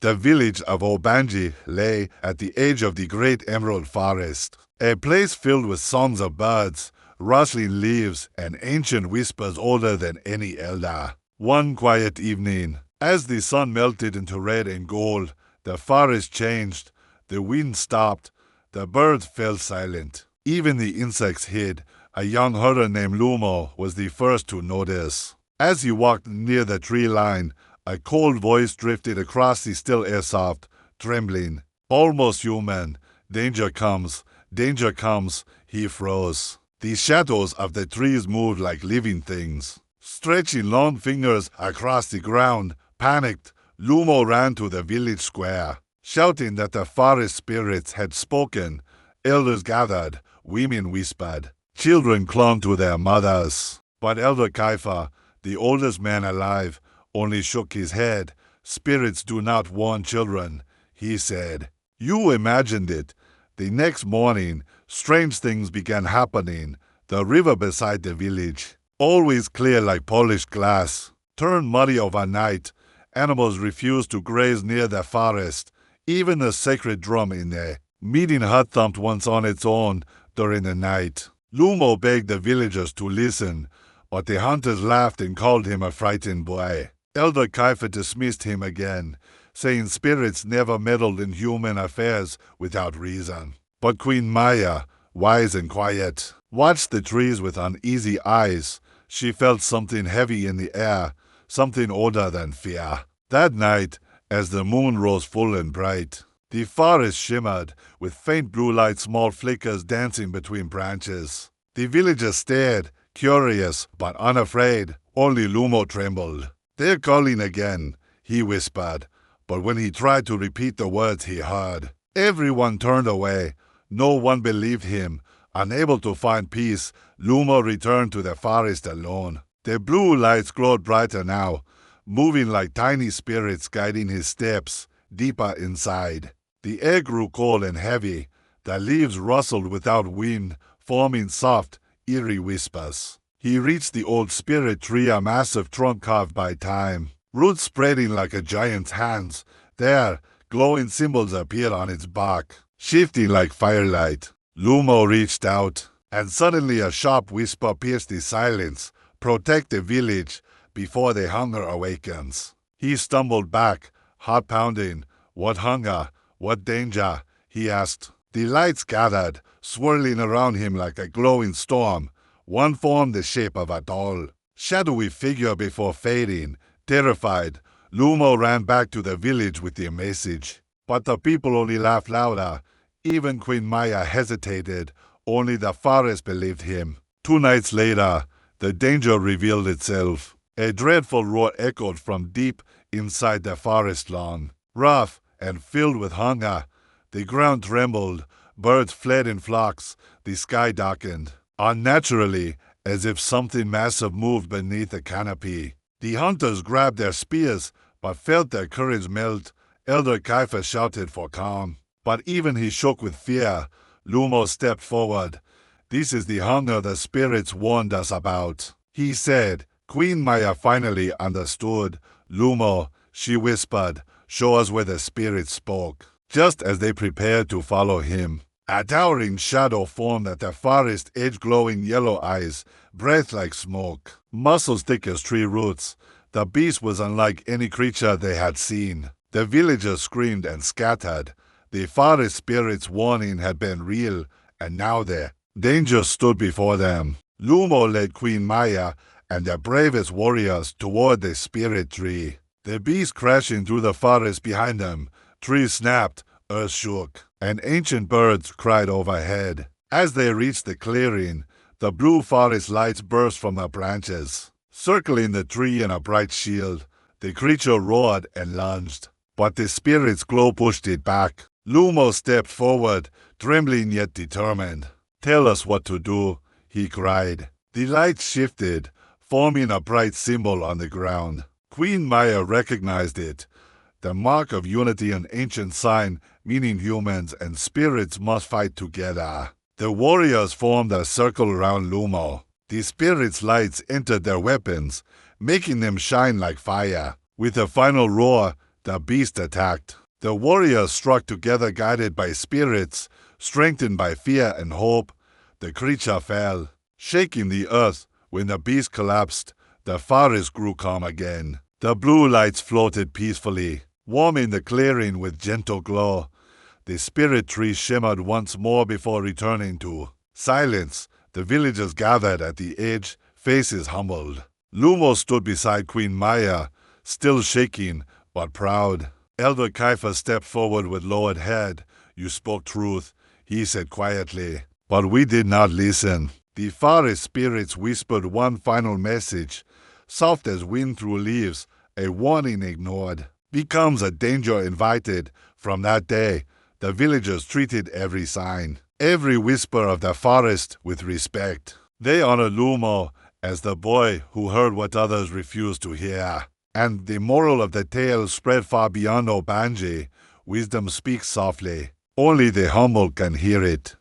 The village of Obanji lay at the edge of the great emerald forest, a place filled with songs of birds, rustling leaves, and ancient whispers older than any elder. One quiet evening, as the sun melted into red and gold, the forest changed, the wind stopped, the birds fell silent. Even the insects hid. A young hunter named Lumo was the first to notice. As he walked near the tree line, a cold voice drifted across the still air, soft, trembling, almost human. Danger comes, he froze. The shadows of the trees moved like living things. Stretching long fingers across the ground, panicked, Lumo ran to the village square, shouting that the forest spirits had spoken. Elders gathered, women whispered, children clung to their mothers. But Elder Kaifa, the oldest man alive, only shook his head. Spirits do not warn children, he said. You imagined it. The next morning, strange things began happening. The river beside the village, always clear like polished glass, turned muddy overnight. Animals refused to graze near the forest. Even a sacred drum in a meeting hut thumped once on its own during the night. Lumo begged the villagers to listen, but the hunters laughed and called him a frightened boy. Elder Kaifa dismissed him again, saying spirits never meddled in human affairs without reason. But Queen Maya, wise and quiet, watched the trees with uneasy eyes. She felt something heavy in the air, something older than fear. That night, as the moon rose full and bright, the forest shimmered, with faint blue light, small flickers dancing between branches. The villagers stared, curious but unafraid. Only Lumo trembled. They're calling again, he whispered, but when he tried to repeat the words he heard, everyone turned away. No one believed him. Unable to find peace, Lumo returned to the forest alone. The blue lights glowed brighter now, moving like tiny spirits guiding his steps deeper inside. The air grew cold and heavy. The leaves rustled without wind, forming soft, eerie whispers. He reached the old spirit tree, a massive trunk carved by time, roots spreading like a giant's hands. There, glowing symbols appeared on its bark, shifting like firelight. Lumo reached out, and suddenly a sharp whisper pierced the silence. Protect the village before the hunger awakens. He stumbled back, heart pounding. What hunger? What danger? He asked. The lights gathered, swirling around him like a glowing storm. One formed the shape of a tall, shadowy figure before fading. Terrified, Lumo ran back to the village with the message. But the people only laughed louder. Even Queen Maya hesitated. Only the forest believed him. 2 nights later, the danger revealed itself. A dreadful roar echoed from deep inside the forest lawn. Rough and filled with hunger, the ground trembled. Birds fled in flocks. The sky darkened. Unnaturally, as if something massive moved beneath the canopy. The hunters grabbed their spears, but felt their courage melt. Elder Kaifa shouted for calm, but even he shook with fear. Lumo stepped forward. This is the hunger the spirits warned us about, he said. Queen Maya finally understood. Lumo, she whispered, show us where the spirits spoke. Just as they prepared to follow him, a towering shadow formed at the forest edge, glowing yellow eyes, breath like smoke, muscles thick as tree roots. The beast was unlike any creature they had seen. The villagers screamed and scattered. The forest spirit's warning had been real, and now their danger stood before them. Lumo led Queen Maya and their bravest warriors toward the spirit tree. The beast crashing through the forest behind them. Trees snapped, earth shook, and ancient birds cried overhead. As they reached the clearing, the blue forest lights burst from the branches, circling the tree in a bright shield. The creature roared and lunged, but the spirit's glow pushed it back. Lumo stepped forward, trembling yet determined. Tell us what to do, he cried. The light shifted, forming a bright symbol on the ground. Queen Maya recognized it. The mark of unity, an ancient sign meaning humans and spirits must fight together. The warriors formed a circle around Lumo. The spirits' lights entered their weapons, making them shine like fire. With a final roar, the beast attacked. The warriors struck together, guided by spirits, strengthened by fear and hope. The creature fell, shaking the earth. When the beast collapsed, the forest grew calm again. The blue lights floated peacefully, warming the clearing with gentle glow. The spirit tree shimmered once more before returning to silence. The villagers gathered at the edge, faces humbled. Lumo stood beside Queen Maya, still shaking but proud. Elder Kaifa stepped forward with lowered head. "You spoke truth," he said quietly, "but we did not listen." The forest spirits whispered one final message, soft as wind through leaves, a warning ignored, becomes a danger invited. From that day, the villagers treated every sign, every whisper of the forest with respect. They honored Lumo as the boy who heard what others refused to hear. And the moral of the tale spread far beyond Obanji. Wisdom speaks softly. Only the humble can hear it.